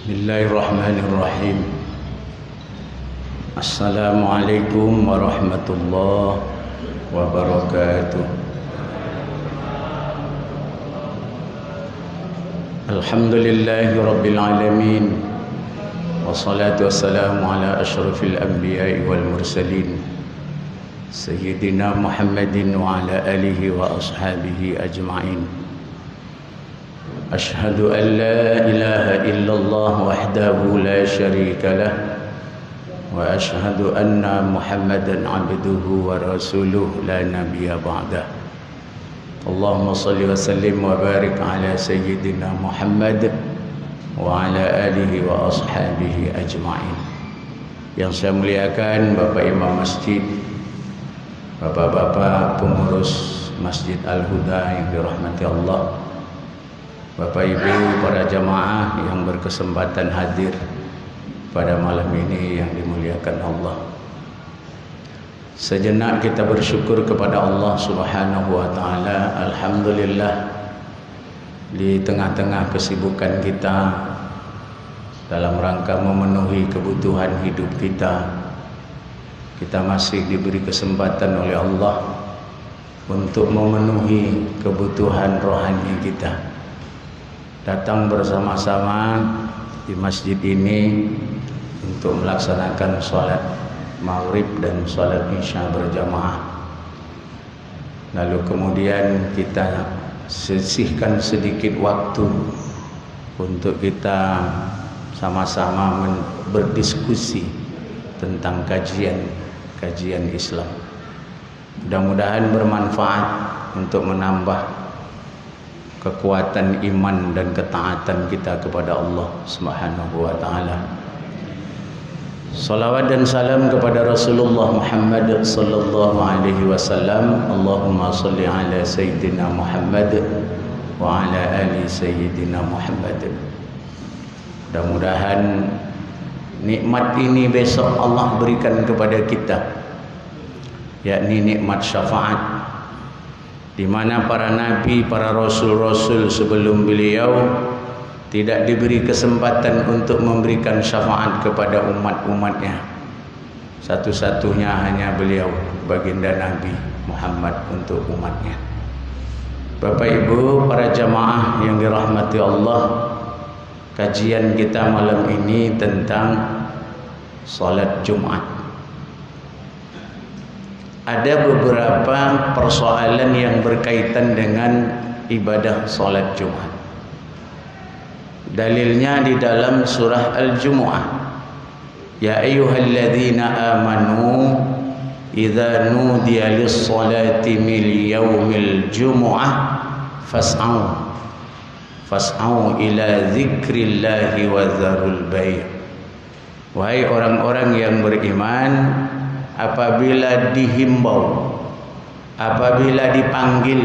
Bismillahirrahmanirrahim. Assalamualaikum warahmatullahi wabarakatuh. Alhamdulillahi rabbil alamin. Wassalatu wassalamu ala asyrafil anbiya'i wal mursalin Sayyidina Muhammadin wa ala alihi wa ashabihi ajma'in. Ashhadu an la ilaha illallah wahdahu la syarika lah wa ashhadu anna Muhammadan abduhu wa rasuluh la nabiyya ba'dah. Allahumma salli wa sallim wa barik ala sayyidina Muhammad wa ala alihi wa ashabihi ajma'in. Yang saya muliakan Bapak Imam Masjid, Bapak-bapak pengurus Masjid Al-Huda yang dirahmati Allah, Bapak Ibu para jamaah yang berkesempatan hadir pada malam ini yang dimuliakan Allah. Sejenak kita bersyukur kepada Allah Subhanahu wa taala. Alhamdulillah, di tengah-tengah kesibukan kita dalam rangka memenuhi kebutuhan hidup kita, kita masih diberi kesempatan oleh Allah untuk memenuhi kebutuhan rohani kita. Datang bersama-sama di masjid ini untuk melaksanakan sholat maghrib dan sholat isya berjamaah. Lalu kemudian kita sisihkan sedikit waktu untuk kita sama-sama berdiskusi tentang kajian Islam. Mudah-mudahan bermanfaat untuk menambah kekuatan iman dan ketaatan kita kepada Allah Subhanahu wa taala. Salawat dan salam kepada Rasulullah Muhammad sallallahu alaihi wasallam. Allahumma salli ala sayyidina Muhammad wa ala ali sayyidina Muhammad. Mudah-mudahan nikmat ini besok Allah berikan kepada kita, yakni nikmat syafaat, di mana para nabi, para rasul-rasul sebelum beliau tidak diberi kesempatan untuk memberikan syafaat kepada umat-umatnya. Satu-satunya hanya beliau, baginda Nabi Muhammad, untuk umatnya. Bapak Ibu para jamaah yang dirahmati Allah, kajian kita malam ini tentang salat Jumat. Ada beberapa persoalan yang berkaitan dengan ibadah salat Jumat. Dalilnya di dalam surah Al-Jumu'ah. Ya ayyuhalladzina amanu idza nudiya lis-salati min yaumil jumu'ah fas'au ila dzikrillahi wa dzarul bai'. Wahai orang-orang yang beriman, apabila dihimbau, apabila dipanggil,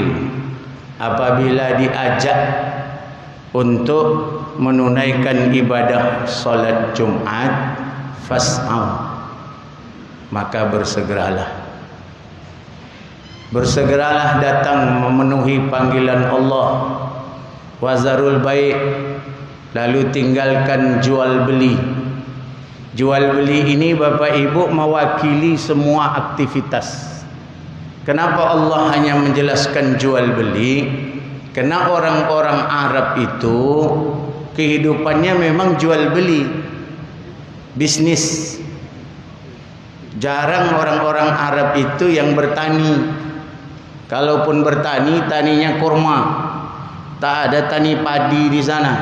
apabila diajak untuk menunaikan ibadah salat Jumat, fas'au, maka bersegeralah. Bersegeralah datang memenuhi panggilan Allah. Wazarul bai', lalu tinggalkan jual beli. Jual beli ini Bapak Ibu mewakili semua aktivitas. Kenapa Allah hanya menjelaskan jual beli? Karena orang-orang Arab itu kehidupannya memang jual beli, bisnis. Jarang orang-orang Arab itu yang bertani. Kalaupun bertani, taninya kurma. Tak ada tani padi di sana,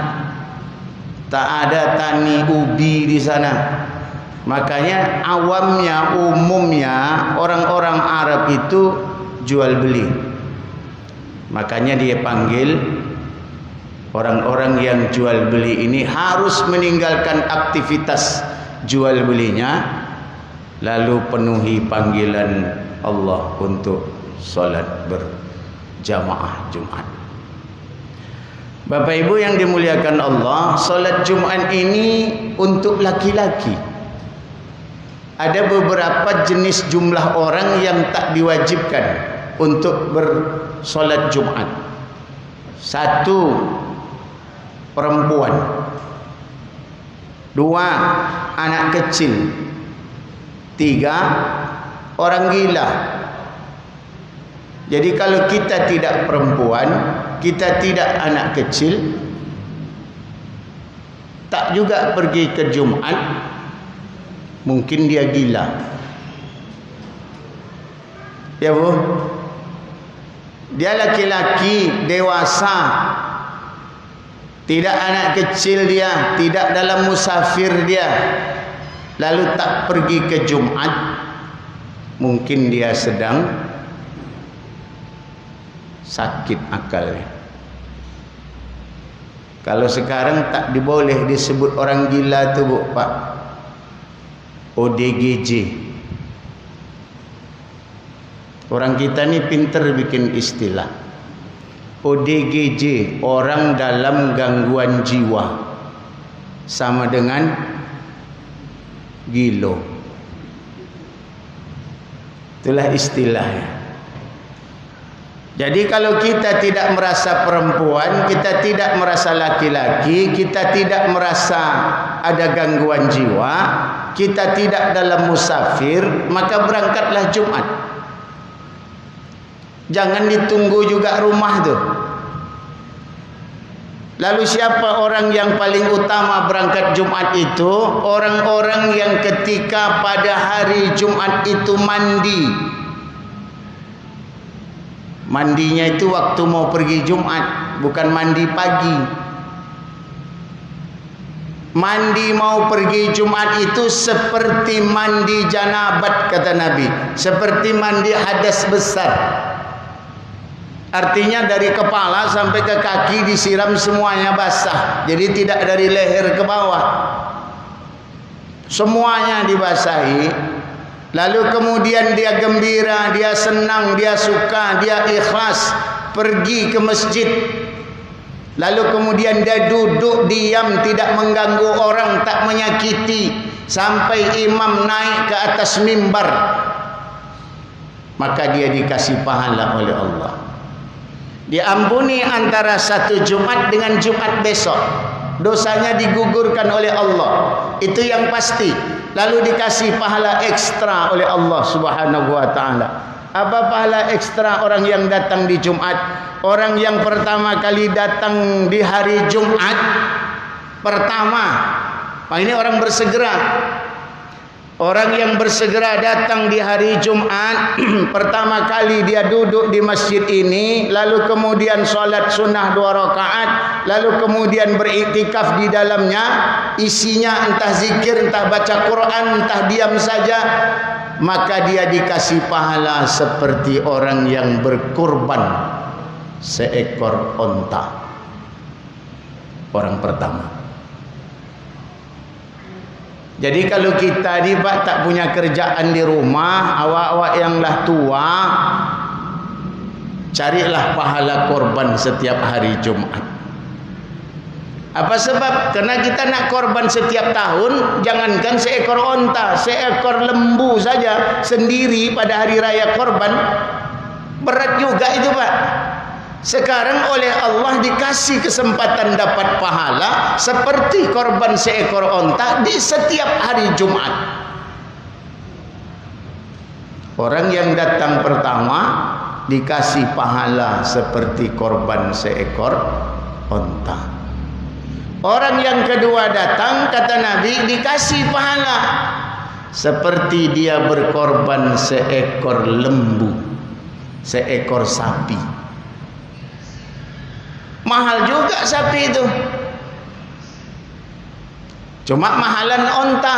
tak ada tani ubi di sana. Makanya awamnya, umumnya orang-orang Arab itu jual beli. Makanya dia panggil orang-orang yang jual beli ini harus meninggalkan aktivitas jual belinya, lalu penuhi panggilan Allah untuk salat berjamaah Jumat. Bapak Ibu yang dimuliakan Allah, salat Jumat ini untuk laki-laki. Ada beberapa jenis jumlah orang yang tak diwajibkan untuk bersolat Jumat. Satu, perempuan. 2 anak kecil, 3 orang gila. Jadi kalau kita tidak perempuan, kita tidak anak kecil, tak juga pergi ke Jumat, mungkin dia gila. Ya Bu, dia laki-laki dewasa, tidak anak kecil dia, tidak dalam musafir dia, lalu tak pergi ke Jumat, mungkin dia sedang sakit akalnya. Kalau sekarang tak diboleh disebut orang gila tu Bu, Pak. ODGJ. Orang kita ni pintar bikin istilah. ODGJ, orang dalam gangguan jiwa, sama dengan gilo. Itulah istilahnya. Jadi kalau kita tidak merasa perempuan, kita tidak merasa laki-laki, kita tidak merasa ada gangguan jiwa, kita tidak dalam musafir, maka berangkatlah Jumat. Jangan ditunggu juga rumah tu. Lalu siapa orang yang paling utama berangkat Jumat itu? Orang-orang yang ketika pada hari Jumat itu mandi. Mandinya itu waktu mau pergi Jumat, bukan mandi pagi. Mandi mau pergi Jumat itu seperti mandi janabat, kata Nabi, seperti mandi hadas besar. Artinya dari kepala sampai ke kaki disiram semuanya basah. Jadi tidak dari leher ke bawah, semuanya dibasahi. Lalu kemudian dia gembira, dia senang, dia suka, dia ikhlas pergi ke masjid. Lalu kemudian dia duduk diam, tidak mengganggu orang, tak menyakiti, sampai imam naik ke atas mimbar. Maka dia dikasih pahala oleh Allah. Diampuni antara satu Jumat dengan Jumat besok. Dosanya digugurkan oleh Allah. Itu yang pasti. Lalu dikasih pahala ekstra oleh Allah Subhanahu wa taala. Apa pahala ekstra orang yang datang di Jumat? Orang yang pertama kali datang di hari Jumat pertama. Ini orang bersegera. Orang yang bersegera datang di hari Jumat, pertama kali dia duduk di masjid ini, lalu kemudian solat sunnah 2 rakaat, lalu kemudian beriktikaf di dalamnya, isinya entah zikir, entah baca Quran, entah diam saja, maka dia dikasih pahala seperti orang yang berkurban seekor onta. Orang pertama. Jadi kalau kita ni Pak tak punya kerjaan di rumah, awak-awak yang lah tua, carilah pahala korban setiap hari Jumat. Apa sebab? Karena kita nak korban setiap tahun, jangankan seekor onta, seekor lembu saja sendiri pada hari raya korban, berat juga itu Pak. Sekarang oleh Allah dikasih kesempatan dapat pahala seperti korban seekor onta di setiap hari Jumat. Orang yang datang pertama dikasih pahala seperti korban seekor onta. Orang yang kedua datang, kata Nabi, dikasih pahala seperti dia berkorban seekor lembu, seekor sapi. Mahal juga sapi itu. Cuma mahalan onta.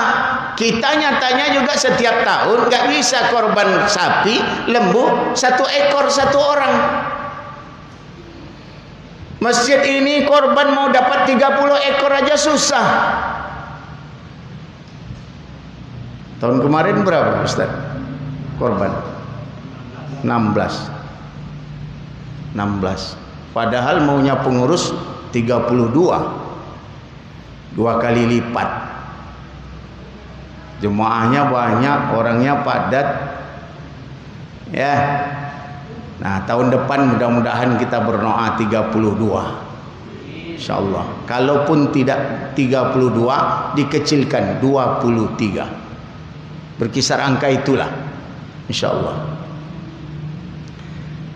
Kita nyatanya juga setiap tahun gak bisa korban sapi, lembu, 1 ekor 1 orang. Masjid ini korban mau dapat 30 ekor aja susah. Tahun kemarin berapa Ustaz? Korban 16. Padahal maunya pengurus 32, 2 kali lipat. Jemaahnya banyak, orangnya padat. Ya. Nah, tahun depan mudah-mudahan kita berdoa 32. insyaallah. Kalaupun tidak 32, dikecilkan 23. Berkisar angka itulah insyaallah.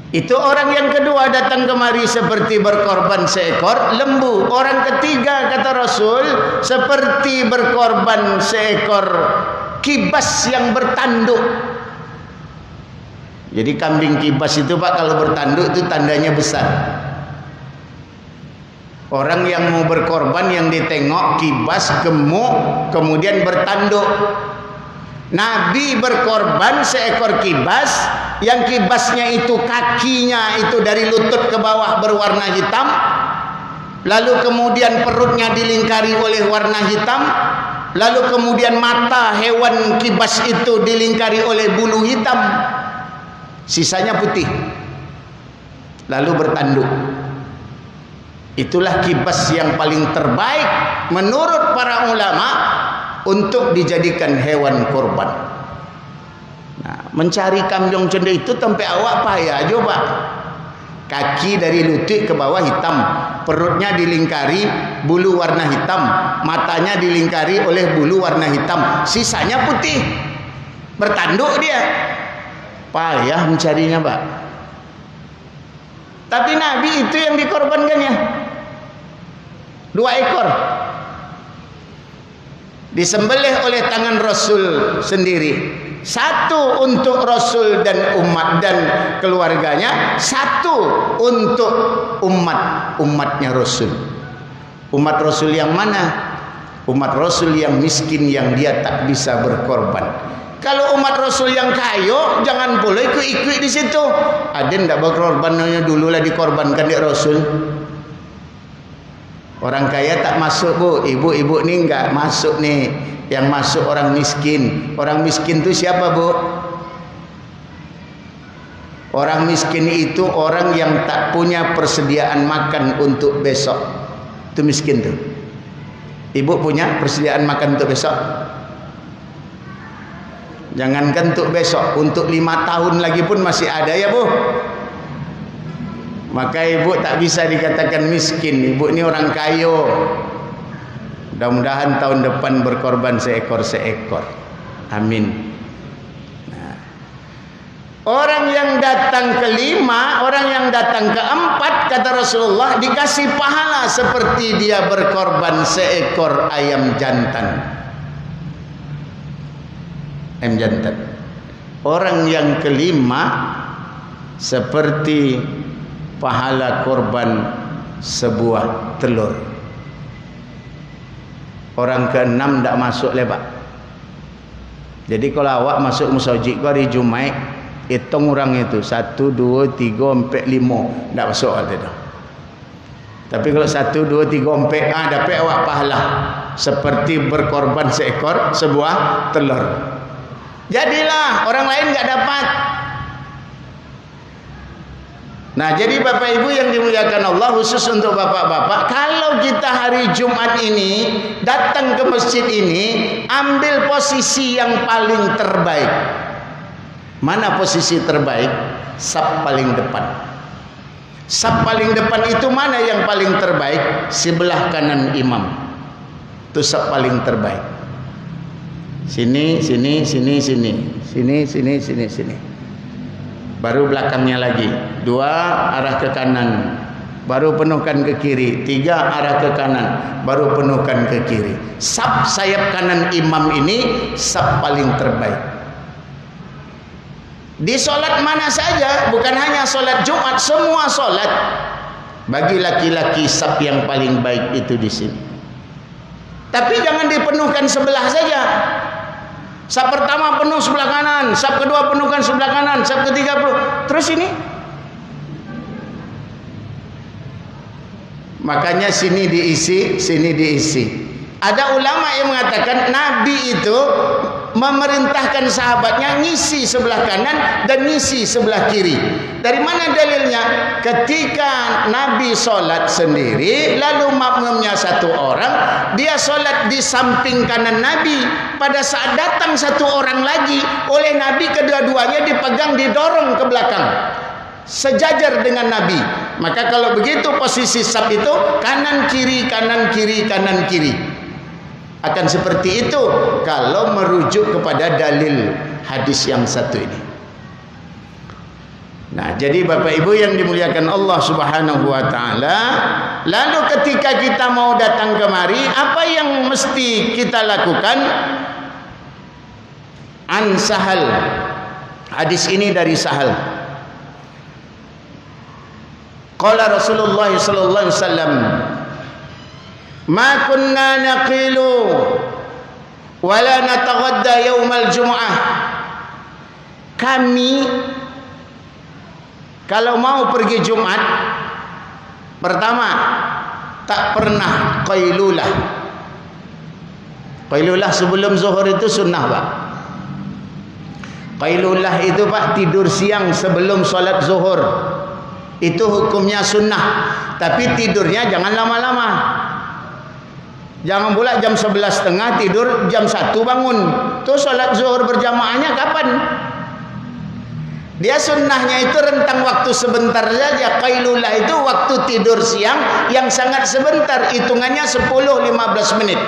Itu orang yang kedua datang kemari seperti berkorban seekor lembu. Orang ketiga kata Rasul seperti berkorban seekor kibas yang bertanduk. Jadi kambing kibas itu Pak kalau bertanduk itu tandanya besar. Orang yang mau berkorban yang ditengok kibas gemuk kemudian bertanduk. Nabi berkorban seekor kibas yang kibasnya itu kakinya itu dari lutut ke bawah berwarna hitam, lalu kemudian perutnya dilingkari oleh warna hitam, lalu kemudian mata hewan kibas itu dilingkari oleh bulu hitam, sisanya putih, lalu bertanduk. Itulah kibas yang paling terbaik menurut para ulama untuk dijadikan hewan korban. Nah, mencari kambing cendek itu sampai awak payah coba. Kaki dari lutut ke bawah hitam, perutnya dilingkari bulu warna hitam, matanya dilingkari oleh bulu warna hitam, sisanya putih. Bertanduk dia. Payah mencarinya, Pak. Tapi Nabi itu yang dikorbankannya 2 ekor. Disembelih oleh tangan Rasul sendiri. 1 untuk Rasul dan umat dan keluarganya, 1 untuk umatnya Rasul. Umat Rasul yang mana? Umat Rasul yang miskin yang dia tak bisa berkorban. Kalau umat Rasul yang kaya, jangan boleh ikut-ikut di situ. Ada ndak berkorbannya dululah dikorbankan di Rasul. Orang kaya tak masuk Bu, ibu-ibu ni enggak masuk nih. Yang masuk orang miskin. Orang miskin itu siapa Bu? Orang miskin itu orang yang tak punya persediaan makan untuk besok. Itu miskin tuh. Ibu punya persediaan makan untuk besok? Jangankan untuk besok, untuk 5 tahun lagi pun masih ada ya Bu. Maka ibu tak bisa dikatakan miskin. Ibu ini orang kaya. Mudah-mudahan tahun depan berkorban seekor-seekor. Amin. Nah. Orang yang datang kelima, orang yang datang keempat, kata Rasulullah, dikasih pahala seperti dia berkorban seekor ayam jantan. Ayam jantan. Orang yang kelima seperti pahala korban sebuah telur. Orang ke-6 tak masuk lepak. Jadi kalau awak masuk musajid kau hari Jumaat, hitung orang itu 1, 2, 3, 4, 5 tak masuk ada dah. Tapi kalau 1, 2, 3, 4 dapat awak pahala seperti berkorban seekor sebuah telur. Jadilah orang lain tak dapat. Nah, jadi Bapak Ibu yang dimuliakan Allah, khusus untuk bapak-bapak, kalau kita hari Jumat ini datang ke masjid ini, ambil posisi yang paling terbaik. Mana posisi terbaik? Saf paling depan. Saf paling depan itu mana yang paling terbaik? Sebelah kanan imam. Itu saf paling terbaik. Sini, sini, sini, sini. Sini, sini, sini, sini. Baru belakangnya lagi 2 arah ke kanan, baru penuhkan ke kiri. 3 arah ke kanan, baru penuhkan ke kiri. Saf sayap kanan imam ini saf paling terbaik. Di solat mana saja, bukan hanya solat Jumat, semua solat bagi laki-laki saf yang paling baik itu di sini. Tapi jangan dipenuhkan sebelah saja. Saf pertama penuh sebelah kanan, saf kedua penuhkan sebelah kanan, saf ketiga penuh. Terus ini. Makanya sini diisi, sini diisi. Ada ulama yang mengatakan Nabi itu memerintahkan sahabatnya ngisi sebelah kanan dan ngisi sebelah kiri. Dari mana dalilnya? Ketika Nabi solat sendiri, lalu makmumnya 1 orang, dia solat di samping kanan Nabi. Pada saat datang 1 orang lagi, oleh Nabi kedua-duanya dipegang, didorong ke belakang, sejajar dengan Nabi. Maka kalau begitu posisi saf itu kanan kiri kanan kiri kanan kiri. Akan seperti itu kalau merujuk kepada dalil hadis yang satu ini. Nah, jadi Bapak Ibu yang dimuliakan Allah Subhanahu wa taala, lalu ketika kita mau datang kemari, apa yang mesti kita lakukan? An Sahal. Hadis ini dari Sahal. Qala Rasulullah sallallahu alaihi wasallam, "Ma kunna naqilu wa la nataghadda yaumal jumu'ah." Kami kalau mau pergi Jumat, pertama tak pernah qailulah. Qailulah sebelum zuhur itu sunnah, Pak. Qailulah itu, Pak, tidur siang sebelum solat zuhur. Itu hukumnya sunnah. Tapi tidurnya jangan lama-lama. Jangan pula jam 11.30 tidur, jam 1 bangun. Tuh solat zuhur berjamaahnya kapan? Dia sunnahnya itu rentang waktu sebentar saja. Qailulah itu waktu tidur siang yang sangat sebentar, hitungannya 10-15 menit.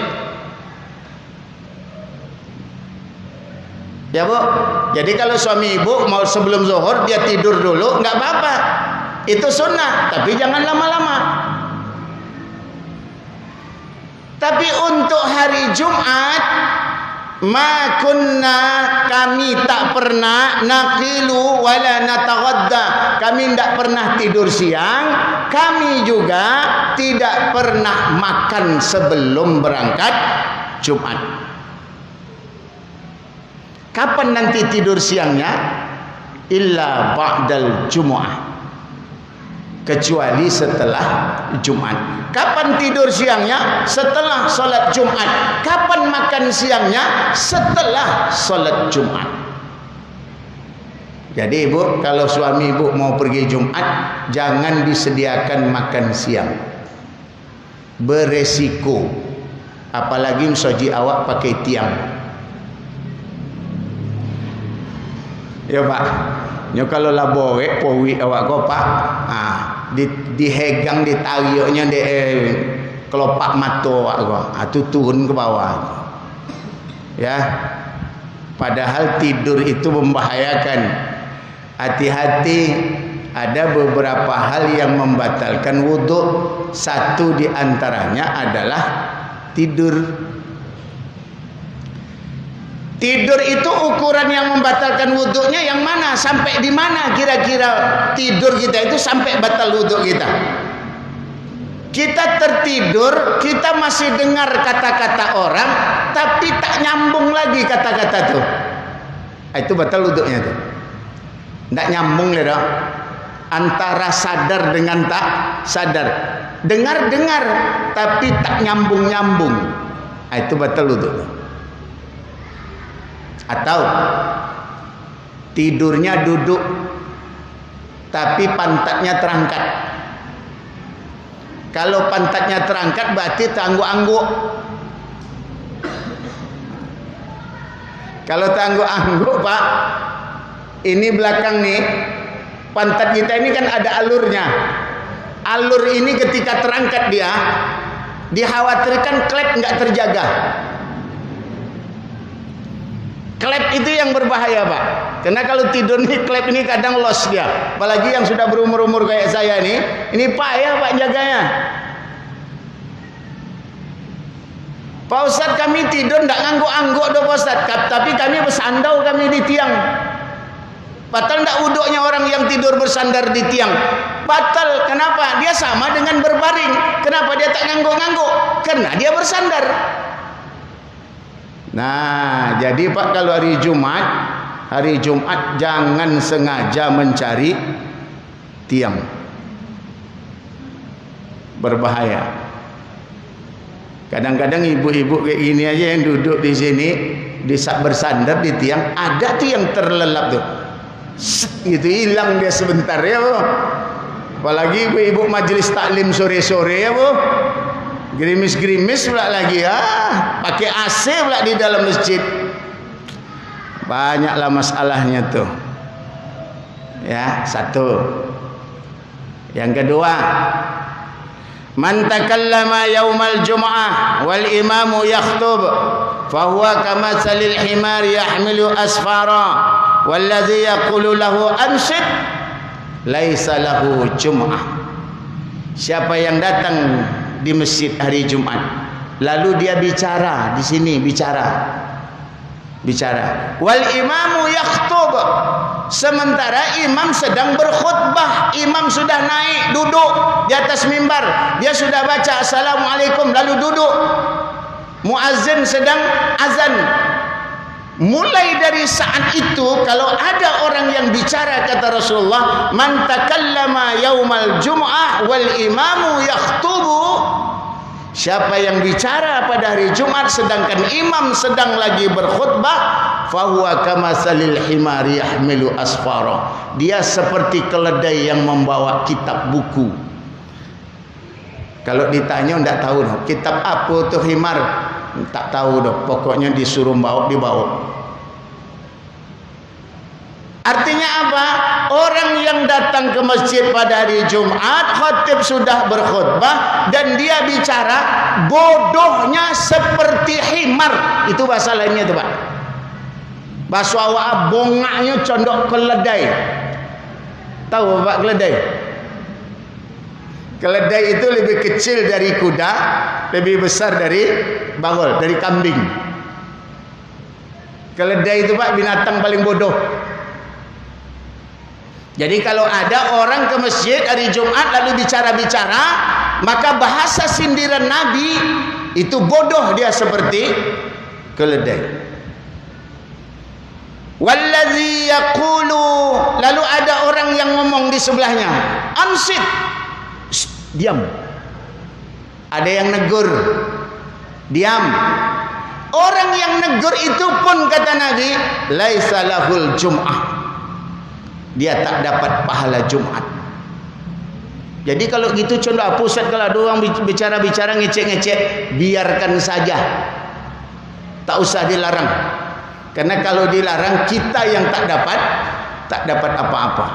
Ya, Bu. Jadi kalau suami ibu mau sebelum zuhur dia tidur dulu, enggak apa-apa. Itu sunnah, tapi jangan lama-lama. Tapi untuk hari Jumat, ma kunna, kami tak pernah naqilu wala nataghadda, kami tidak pernah tidur siang, kami juga tidak pernah makan sebelum berangkat Jumat. Kapan nanti tidur siangnya? Illa ba'dal Jumu'ah, kecuali setelah Jumat. Kapan tidur siangnya? Setelah solat Jumat. Kapan makan siangnya? Setelah solat Jumat. Jadi ibu, kalau suami ibu mau pergi Jumat, jangan disediakan makan siang. Beresiko. Apalagi soji awak pakai tiang. Ya, Pak. Nyo kalau labore powi awak ko, Pak. Dihegang, ditariuknya di kelopak mata awak ko. Itu turun ke bawah. Ya. Padahal tidur itu membahayakan. Hati-hati, ada beberapa hal yang membatalkan wudhu. Satu di antaranya adalah tidur. Tidur itu ukuran yang membatalkan wudhunya yang mana? Sampai di mana kira-kira tidur kita itu sampai batal wudhu kita? Kita tertidur, kita masih dengar kata-kata orang, tapi tak nyambung lagi kata-kata itu. Itu batal wudhunya tuh. Tak nyambung lah. Antara sadar dengan tak sadar. Dengar-dengar, tapi tak nyambung-nyambung. Itu batal wudhu. Atau tidurnya duduk tapi pantatnya terangkat. Kalau pantatnya terangkat berarti terangguk-angguk. Kalau terangguk-angguk, Pak, ini belakang nih, pantat kita ini kan ada alurnya. Alur ini ketika terangkat dia, dikhawatirkan klep nggak terjaga. Klep itu yang berbahaya, Pak. Karena kalau tidur nih klep ini kadang los dia. Apalagi yang sudah berumur-umur kayak saya nih, ini payah, Pak, jaganya. Pak Ustadz, kami tidur tidak ngangguk-angguk doh, Pak Ustadz. Tapi kami bersandau kami di tiang. Batal tidak wuduknya orang yang tidur bersandar di tiang? Batal. Kenapa? Dia sama dengan berbaring. Kenapa dia tak ngangguk-ngangguk? Karena dia bersandar. Nah, jadi Pak, kalau hari Jumat jangan sengaja mencari tiang. Berbahaya. Kadang-kadang ibu-ibu kayak gini aja yang duduk di sini, bersandar di tiang, ada tuh yang terlelap tuh. Gitu hilang dia sebentar, ya, Bu. Apalagi ibu-ibu majelis taklim sore-sore, ya, Bu. Gerimis-gerimis pula lagi, pakai AC pula di dalam masjid. Banyaklah masalahnya tuh. Ya, satu. Yang kedua, man takallama yaumal jum'ah wal imamu yakhtub fahuwa kamatsalil himar yahmilu asfara walladzi yaqulu lahu anshid laisa lahu jum'ah. Siapa yang datang di masjid hari Jumat lalu dia bicara di sini, bicara wal imamu yakhtub, sementara imam sedang berkhutbah, imam sudah naik duduk di atas mimbar, dia sudah baca assalamualaikum lalu duduk, muazzin sedang azan. Mulai dari saat itu kalau ada orang yang bicara, kata Rasulullah, man takallama yaumal jum'ah wal imamu yakhtubu, siapa yang bicara pada hari Jumat sedangkan imam sedang lagi berkhutbah, fahuwa kamatsalil himari yahmilu asfara, dia seperti keledai yang membawa kitab buku. Kalau ditanya enggak tahu dah kitab apa tuh himar, tak tahu dah, pokoknya disuruh dibawa. Artinya apa? Orang yang datang ke masjid pada hari Jumat, khatib sudah berkhutbah dan dia bicara, bodohnya seperti himar. Itu bahasa lainnya itu, Pak. Bahasa awak bongaknya condok keledai. Tahu Bapak keledai? Keledai itu lebih kecil dari kuda, lebih besar dari bangol, dari kambing. Keledai itu, Pak, binatang paling bodoh. Jadi kalau ada orang ke masjid hari Jumat lalu bicara-bicara, maka bahasa sindiran Nabi itu bodoh, dia seperti keledai. Walladzi yaqulu, lalu ada orang yang ngomong di sebelahnya, ansit, diam. Ada yang negur, diam. Orang yang negur itu pun, kata Nabi, laisa lahul jum'ah, dia tak dapat pahala Jumat. Jadi kalau gitu contoh apa Ustaz, kalau ada orang bicara-bicara ngecek-ngecek, biarkan saja, tak usah dilarang. Karena kalau dilarang kita yang tak dapat apa-apa.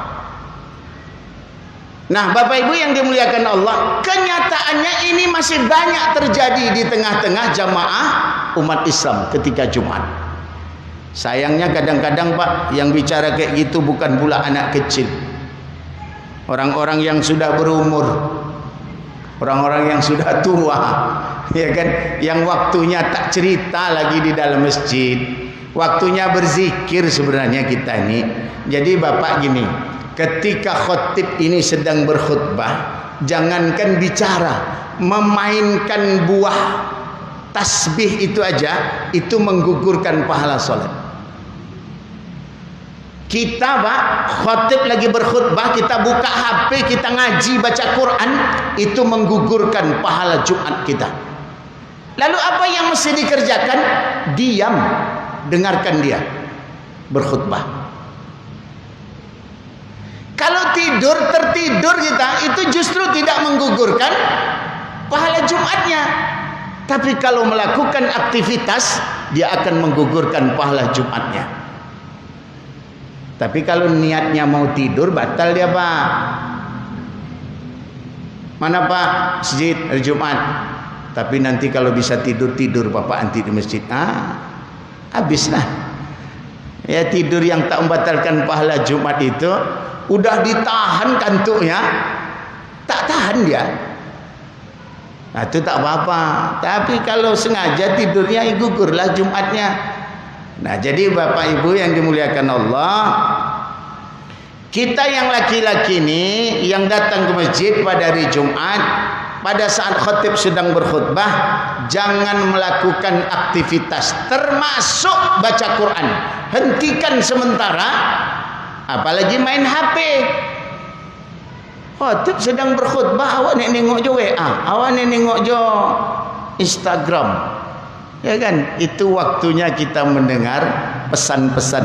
Nah, Bapak Ibu yang dimuliakan Allah, kenyataannya ini masih banyak terjadi di tengah-tengah jamaah umat Islam ketika Jumat. Sayangnya kadang-kadang, Pak, yang bicara kayak gitu bukan pula anak kecil, orang-orang yang sudah berumur, orang-orang yang sudah tua, ya kan, yang waktunya tak cerita lagi di dalam masjid, waktunya berzikir sebenarnya kita ini. Jadi Bapak gini, ketika khatib ini sedang berkhutbah, jangankan bicara, memainkan buah tasbih itu aja, itu menggugurkan pahala sholat. Kita, Pak, khatib lagi berkhutbah, kita buka HP, kita ngaji baca Quran, itu menggugurkan pahala Jumat kita. Lalu apa yang mesti dikerjakan? Diam, dengarkan dia berkhutbah. Kalau tertidur kita, itu justru tidak menggugurkan pahala Jumatnya. Tapi kalau melakukan aktivitas, dia akan menggugurkan pahala Jumatnya. Tapi kalau niatnya mau tidur, batal dia, Pak. Mana, Pak? Masjid hari Jumat. Tapi nanti kalau bisa tidur Bapak nanti di masjid. Habislah. Ya, tidur yang tak membatalkan pahala Jumat itu, udah ditahan kantuknya, tak tahan dia. Nah, itu tak apa-apa. Tapi kalau sengaja tidurnya, gugurlah Jumatnya. Nah, jadi Bapak Ibu yang dimuliakan Allah, kita yang laki-laki ini yang datang ke masjid pada hari Jumat, pada saat khatib sedang berkhutbah, jangan melakukan aktivitas termasuk baca Quran. Hentikan sementara, apalagi main HP. Khatib sedang berkhutbah, awak nak nengok je WA, awak nak nengok je Instagram. Ya kan, itu waktunya kita mendengar pesan-pesan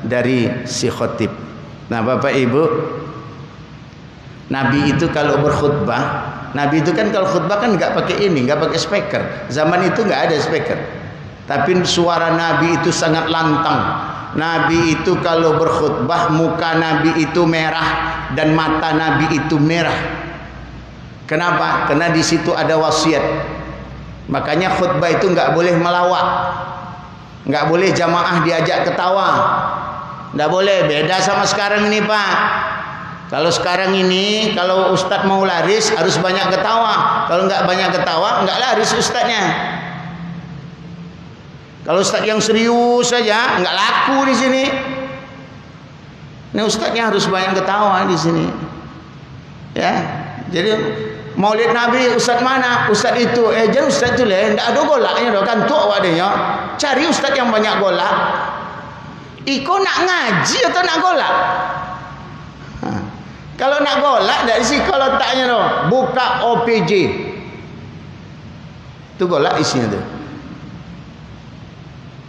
dari si khatib. Nah, Bapak Ibu, Nabi itu kalau berkhutbah, Nabi itu kan kalau khutbah kan nggak pakai ini, nggak pakai speaker. Zaman itu nggak ada speaker. Tapi suara Nabi itu sangat lantang. Nabi itu kalau berkhutbah, muka Nabi itu merah, dan mata Nabi itu merah. Kenapa? Karena di situ ada wasiat. Makanya khutbah itu enggak boleh melawak. Enggak boleh jamaah diajak ketawa. Enggak boleh, beda sama sekarang ini, Pak. Kalau sekarang ini, kalau ustaz mau laris harus banyak ketawa. Kalau enggak banyak ketawa, enggak laris ustaznya. Kalau ustaz yang serius saja enggak laku di sini. Ini ustaznya harus banyak ketawa di sini. Ya. Jadi Maulid Nabi ustaz mana? Ustaz itu. Jangan ustaz itu lah, enggak ada golaknya dah kan tok wadanya. Cari ustaz yang banyak golak. Iko nak ngaji atau nak golak? Kalau nak golak dari sini kalau taknya tu buka OPJ. Tu golak isinya tu.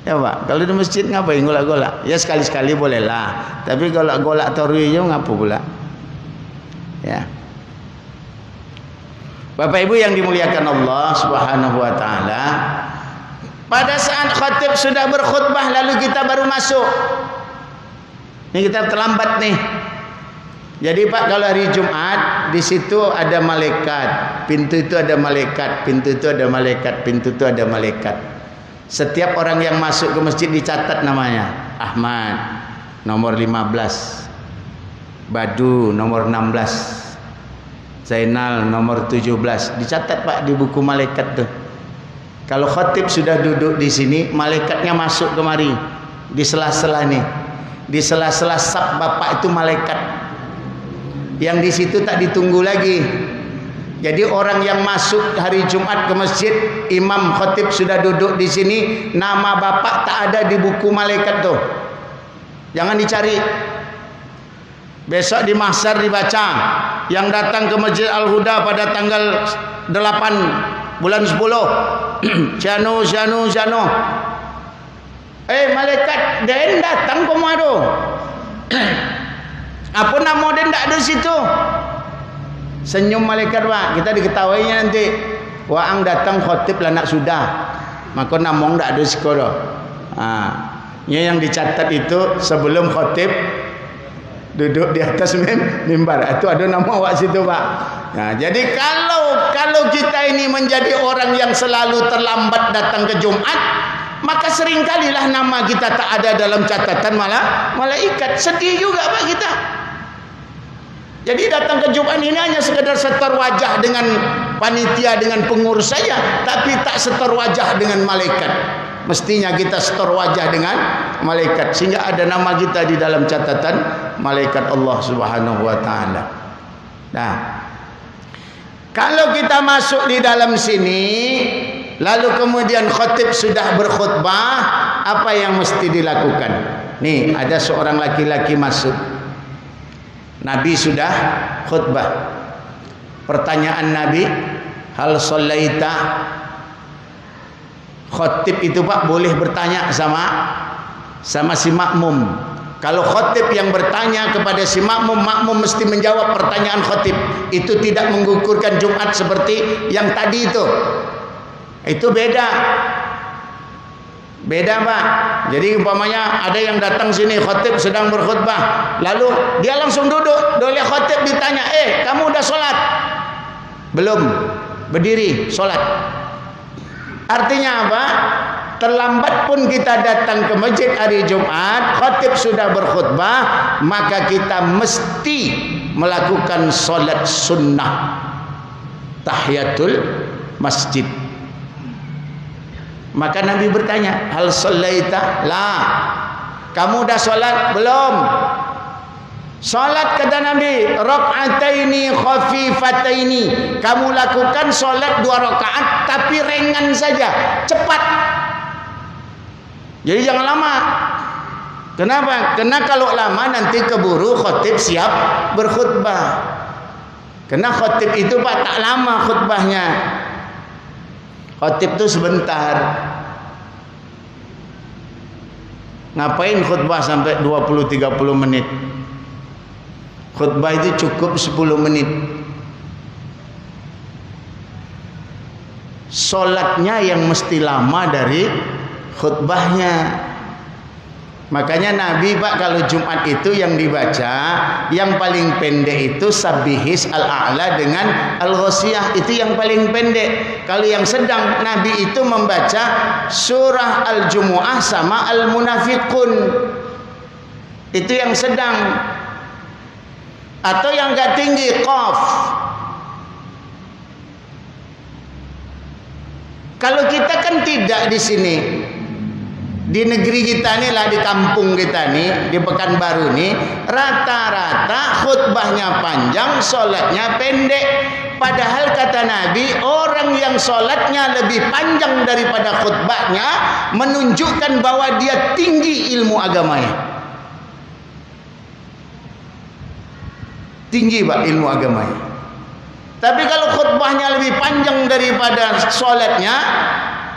Ya Pak, kalau di masjid ngapain golak-golak? Ya sekali-sekali bolehlah. Tapi golak-golak torwi je ngapa pula? Ya. Bapak Ibu yang dimuliakan Allah Subhanahu wa taala, pada saat khatib sudah berkhutbah lalu kita baru masuk. Ini kita terlambat nih. Jadi Pak, kalau hari Jumat di situ ada malaikat, pintu itu ada malaikat, pintu itu ada malaikat, pintu itu ada malaikat. Setiap orang yang masuk ke masjid dicatat namanya. Ahmad nomor 15, Badu nomor 16, Zainal nomor 17. Dicatat Pak di buku malaikat tuh. Kalau khatib sudah duduk di sini, malaikatnya masuk kemari di sela-sela nih. Di sela-sela saf Bapak itu malaikat. Yang di situ tak ditunggu lagi. Jadi orang yang masuk hari Jumat ke masjid, imam khatib sudah duduk di sini, nama Bapak tak ada di buku malaikat tuh. Jangan dicari. Besok di mahsyar dibaca. Yang datang ke Masjid Al-Huda pada tanggal 8 bulan 10. Jano. Malaikat den datang kemari. Apa nama den tak ada situ? Senyum malaikat Pak, kita diketahuinya nanti. Waang datang khatib lah nak sudah. Maka namong tak ada sekolah. Ini yang dicatat itu sebelum khatib duduk di atas mimbar. Itu ada nama awak situ Pak. Nah, jadi kalau kita ini menjadi orang yang selalu terlambat datang ke Jumat, maka seringkalilah nama kita tak ada dalam catatan malaikat. Sedih juga Pak kita. Jadi datang ke Jumat ini hanya sekedar setor wajah dengan panitia, dengan pengurus saja, tapi tak setor wajah dengan malaikat. Mestinya kita setor wajah dengan malaikat sehingga ada nama kita di dalam catatan malaikat Allah Subhanahu wa taala. Nah, kalau kita masuk di dalam sini lalu kemudian khatib sudah berkhutbah, apa yang mesti dilakukan? Nih, ada seorang laki-laki masuk. Nabi sudah khutbah. Pertanyaan Nabi, hal sallaita? Khatib itu Pak boleh bertanya sama si makmum. Kalau khatib yang bertanya kepada si makmum, makmum mesti menjawab pertanyaan khatib. Itu tidak menggugurkan Jumat seperti yang tadi itu. Itu beda Pak. Jadi umpamanya ada yang datang sini, khatib sedang berkhutbah, lalu dia langsung duduk. Oleh khatib ditanya, kamu udah sholat? Belum. Berdiri sholat. Artinya apa? Terlambat pun kita datang ke masjid hari Jumat, khatib sudah berkhutbah, maka kita mesti melakukan solat sunnah, tahiyatul masjid. Maka Nabi bertanya, hal sallaita? La. Kamu dah solat? Belum. Solat kata Nabi, rakaataini khafifataini. Kamu lakukan solat 2 rakaat tapi ringan saja, cepat. Jadi jangan lama. Kenapa? Karena kalau lama nanti keburu khatib siap berkhutbah. Karena khatib itu Pak tak lama khutbahnya. Khatib itu sebentar. Ngapain khutbah sampai 20-30 menit? Khutbah itu cukup 10 menit. Solatnya yang mesti lama dari khutbahnya. Makanya Nabi Pak kalau Jumat itu yang dibaca yang paling pendek itu Sabbihis al-A'la dengan Al-Ghasyiyah, itu yang paling pendek. Kalau yang sedang Nabi itu membaca surah Al-Jumu'ah sama Al-Munafiqun, itu yang sedang. Atau yang agak tinggi Qaf. Kalau kita kan tidak di sini, di negeri kita nih lah, di kampung kita nih, di Pekanbaru nih, rata-rata khutbahnya panjang, sholatnya pendek. Padahal kata Nabi, orang yang sholatnya lebih panjang daripada khutbahnya menunjukkan bahwa dia tinggi ilmu agamanya. Tinggi Pak ilmu agamanya. Tapi kalau khutbahnya lebih panjang daripada sholatnya,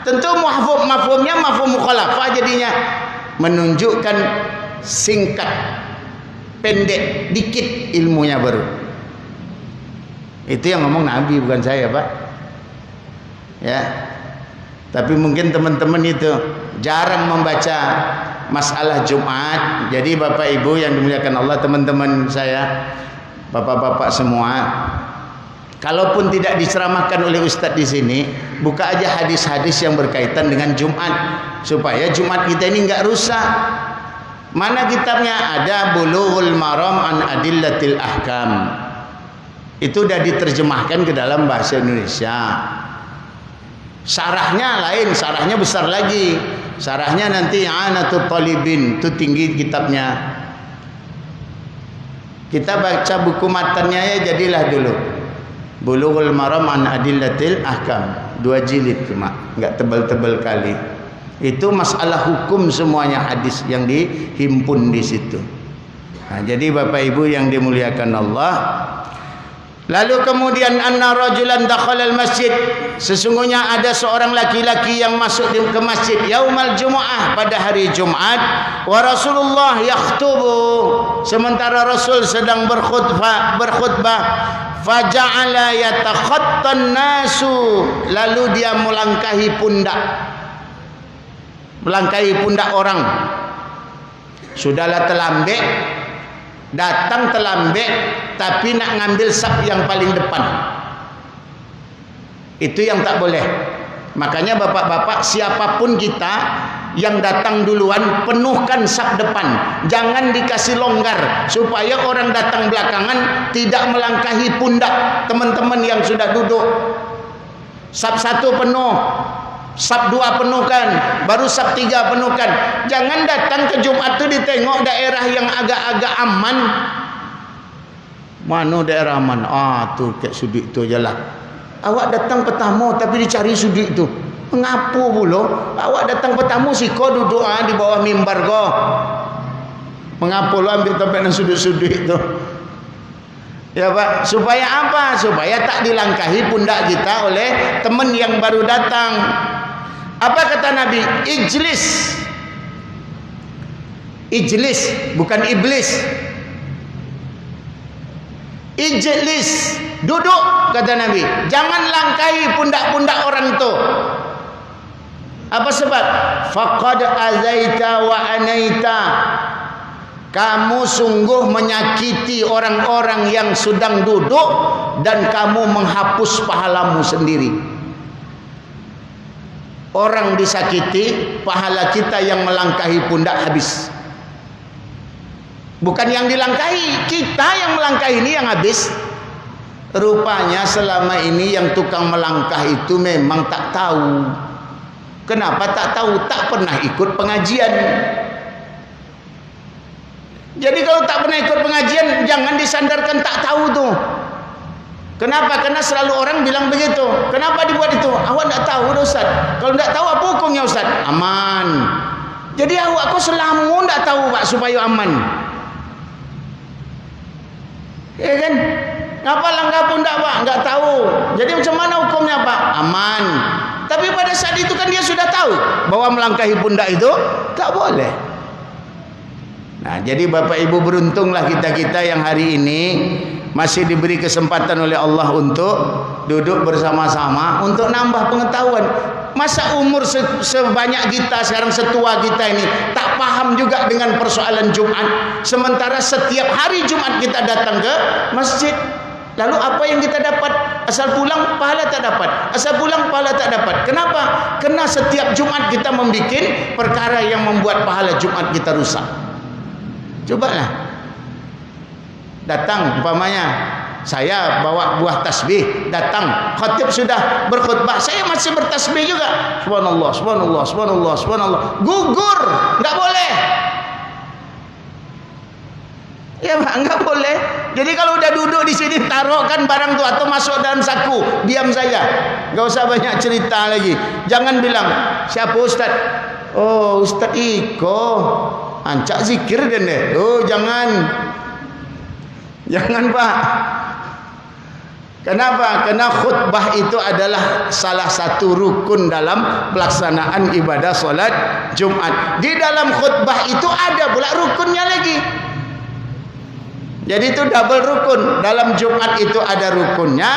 tentu mafhumnya mafhum mukhalafah, jadinya menunjukkan singkat, pendek, dikit ilmunya baru. Itu yang ngomong Nabi, bukan saya Pak. Ya. Tapi mungkin teman-teman itu jarang membaca masalah Jumat. Jadi Bapak Ibu yang dimuliakan Allah, teman-teman saya, bapak-bapak semua, kalaupun tidak diceramahkan oleh Ustadz di sini, buka aja hadis-hadis yang berkaitan dengan Jumat, supaya Jumat kita ini enggak rusak. Mana kitabnya? Ada Bulughul Maram an Adillatil Ahkam. Itu sudah diterjemahkan ke dalam bahasa Indonesia. Sarahnya lain, sarahnya besar lagi. Sarahnya nanti I'anatul Talibin, itu tinggi kitabnya. Kita baca buku matannya ya, jadilah dulu Bulughul Maram an Adillatil Ahkam, 2 jilid cuma, enggak tebal-tebal kali. Itu masalah hukum semuanya, hadis yang dihimpun di situ. Nah, jadi Bapak Ibu yang dimuliakan Allah, lalu kemudian anna rajulan dakhalal masjid, sesungguhnya ada seorang laki-laki yang masuk ke masjid yaumal jumu'ah, pada hari Jumat, wa Rasulullah yakhtubu, sementara Rasul sedang berkhutbah, faja'ala yatakhattan nasu, lalu dia melangkahi pundak orang. Sudahlah terlambat, datang terlambat, tapi nak ngambil saf yang paling depan, itu yang tak boleh. Makanya bapak-bapak, siapapun kita yang datang duluan, penuhkan saf depan, jangan dikasih longgar supaya orang datang belakangan tidak melangkahi pundak teman-teman yang sudah duduk. Saf 1 penuh, saf 2 penuhkan, baru saf 3 penuhkan. Jangan datang ke Jumat itu ditengok daerah yang agak-agak aman. Mana daerah aman? Tu kayak sudut tu je lah. Awak datang pertama tapi dicari sudut tu. Mengapa pula? Awak datang pertama si kau duduk di bawah mimbar kau. Mengapa lu ambil tempat yang sudut-sudut tu? Ya Pak, supaya apa? Supaya tak dilangkahi pundak kita oleh teman yang baru datang. Apa kata Nabi? Ijlis. Ijlis, bukan iblis. Ijlis, duduk kata Nabi. Jangan langkahi pundak-pundak orang itu. Apa sebab? Faqad azaita wa anaita. Kamu sungguh menyakiti orang-orang yang sedang duduk dan kamu menghapus pahalamu sendiri. Orang disakiti, pahala kita yang melangkahi pundak habis. Bukan yang dilangkahi, kita yang melangkahi ini yang habis. Rupanya selama ini yang tukang melangkah itu memang tak tahu. Kenapa tak tahu? Tak pernah ikut pengajian. Jadi kalau tak pernah ikut pengajian, jangan disandarkan tak tahu tuh. Kenapa? Karena selalu orang bilang begitu. Kenapa dibuat itu? Awak tak tahu Ustaz. Kalau tak tahu apa hukumnya Ustaz? Aman. Jadi awak kok selamu tak tahu Pak supaya aman. Ya kan? Ngapa langkah pundak Pak? Enggak tahu. Jadi macam mana hukumnya Pak? Aman. Tapi pada saat itu kan dia sudah tahu bahwa melangkahi pundak itu tak boleh. Nah, jadi Bapak Ibu beruntunglah kita-kita yang hari ini masih diberi kesempatan oleh Allah untuk duduk bersama-sama untuk nambah pengetahuan. Masa umur sebanyak kita sekarang, setua kita ini tak paham faham juga dengan persoalan Jumat, sementara setiap hari Jumat kita datang ke masjid. Lalu apa yang kita dapat? Asal pulang pahala tak dapat. Asal pulang pahala tak dapat. Kenapa? Karena setiap Jumat kita membuat perkara yang membuat pahala Jumat kita rusak. Cobalah. Datang umpamanya saya bawa buah tasbih, datang khatib sudah berkhutbah, saya masih bertasbih juga. Subhanallah, subhanallah, subhanallah, subhanallah. Gugur, enggak boleh. Ya Pak, enggak boleh. Jadi kalau udah duduk di sini, taruhkan barang tu atau masuk dalam saku, diam saja. Enggak usah banyak cerita lagi. Jangan bilang, siapa Ustaz? Oh, Ustaz Iko. Ancak zikir dan deh. Oh, jangan. Jangan Pak. Kenapa? Karena khutbah itu adalah salah satu rukun dalam pelaksanaan ibadah solat Jumat. Di dalam khutbah itu ada pula rukunnya lagi. Jadi itu double rukun. Dalam Jumat itu ada rukunnya.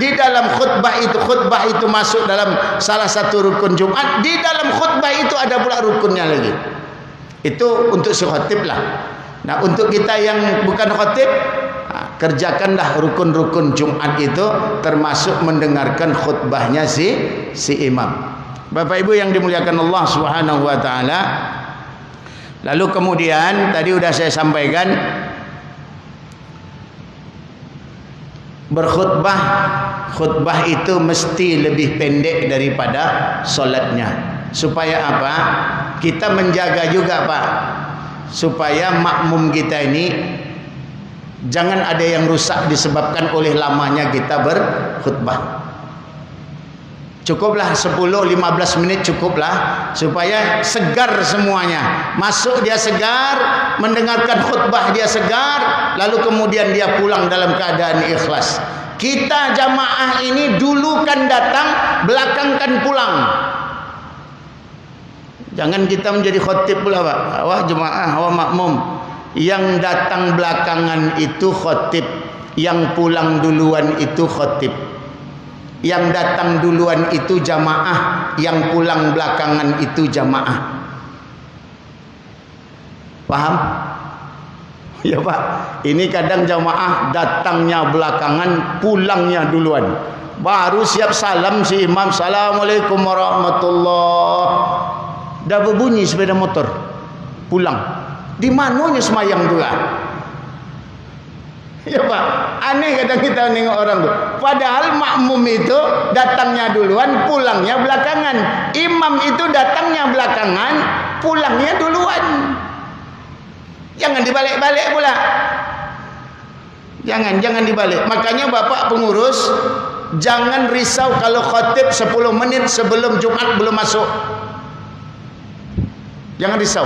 Di dalam khutbah itu masuk dalam salah satu rukun Jumat. Di dalam khutbah itu ada pula rukunnya lagi. Itu untuk si khatib lah. Nah, untuk kita yang bukan khatib, kerjakanlah rukun-rukun Jumat itu, termasuk mendengarkan khutbahnya si imam. Bapak Ibu yang dimuliakan Allah Subhanahu wa taala. Lalu kemudian tadi sudah saya sampaikan, khutbah itu mesti lebih pendek daripada solatnya. Supaya apa? Kita menjaga juga Pak, supaya makmum kita ini jangan ada yang rusak disebabkan oleh lamanya kita berkhutbah. Cukuplah 10-15 menit cukuplah, supaya segar semuanya. Masuk dia segar, mendengarkan khutbah dia segar, lalu kemudian dia pulang dalam keadaan ikhlas. Kita jamaah ini dulu kan datang, belakang kan pulang. Jangan kita menjadi khatib pula Pak. Awak jemaah, awak makmum. Yang datang belakangan itu khatib, yang pulang duluan itu khatib. Yang datang duluan itu jamaah, yang pulang belakangan itu jamaah. Paham? Ya Pak, ini kadang jamaah datangnya belakangan, pulangnya duluan. Baru siap salam si imam, Assalamualaikum warahmatullahi. Dah berbunyi sepeda motor, pulang. Di mananya semayang tu lah. Ya Pak, aneh kadang kita nengok orang tu. Padahal makmum itu datangnya duluan, pulangnya belakangan. Imam itu datangnya belakangan, pulangnya duluan. Jangan dibalik-balik pula. Jangan dibalik. Makanya Bapak pengurus, jangan risau kalau khatib 10 menit sebelum Jumat belum masuk. Jangan risau.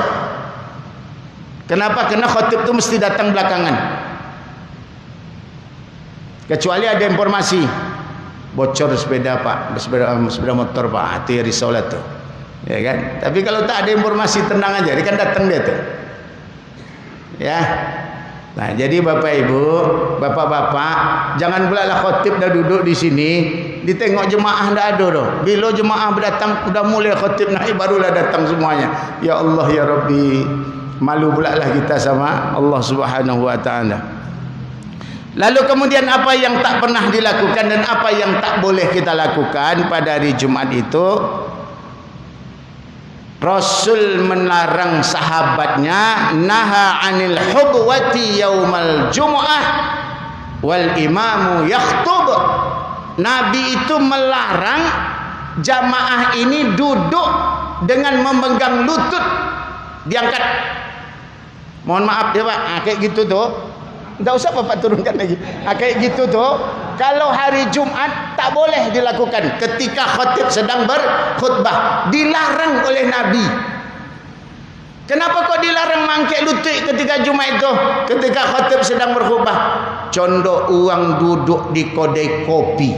Kenapa? Karena khatib itu mesti datang belakangan. Kecuali ada informasi bocor sepeda Pak, sepeda motor Pak, hati risau lah tu. Ya kan? Tapi kalau tak ada informasi, tenang aja, dia kan datang dia tu. Ya. Nah, jadi Bapak Ibu, Bapak-bapak, jangan pula lah khatib dah duduk di sini, ditengok jemaah dah ada dah. Bila jemaah berdatang, sudah mulai khatib naik, barulah datang semuanya. Ya Allah ya Rabbi, malu pula lah kita sama Allah Subhanahu wa taala. Lalu kemudian apa yang tak pernah dilakukan dan apa yang tak boleh kita lakukan pada hari Jumat itu? Rasul melarang sahabatnya, naha anil hubwati yaumal jumu'ah wal imamu yakhtub. Nabi itu melarang jamaah ini duduk dengan memegang lutut diangkat. Mohon maaf ya Pak, kayak gitu tuh. Tak usah Bapak turunkan lagi. Kayak gitu tuh, kalau hari Jumat tak boleh dilakukan ketika khatib sedang berkhutbah. Dilarang oleh Nabi. Kenapa kok dilarang mangkek lutut ketika Jumat itu? Ketika khatib sedang berkhutbah. Condok uang duduk di kedai kopi.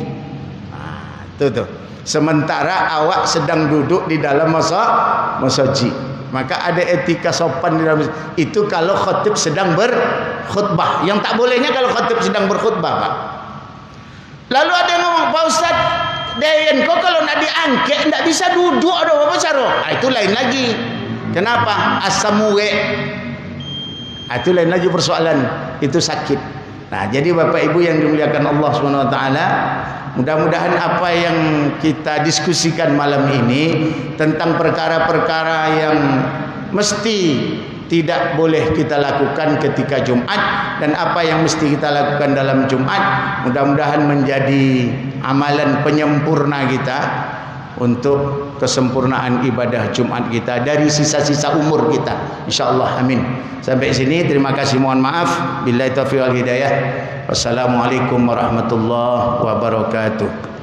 Tuh. Sementara awak sedang duduk di dalam masjid. Maka ada etika sopan di dalam itu kalau khatib sedang berkhutbah. Yang tak bolehnya kalau khatib sedang berkhutbah Pak. Lalu ada yang ngomong, Pak Ustaz Dayan, kok kalau nak diangkat tak bisa duduk ada apa cara? Itu lain lagi. Kenapa? Asam urat. Itu lain lagi persoalan. Itu sakit. Nah, jadi Bapak Ibu yang dimuliakan Allah SWT, mudah-mudahan apa yang kita diskusikan malam ini tentang perkara-perkara yang mesti tidak boleh kita lakukan ketika Jumat dan apa yang mesti kita lakukan dalam Jumat, mudah-mudahan menjadi amalan penyempurna kita untuk kesempurnaan ibadah Jumat kita dari sisa-sisa umur kita, insyaallah. Amin. Sampai sini, terima kasih, mohon maaf. Billahi taufiq wal hidayah. Wassalamualaikum warahmatullahi wabarakatuh.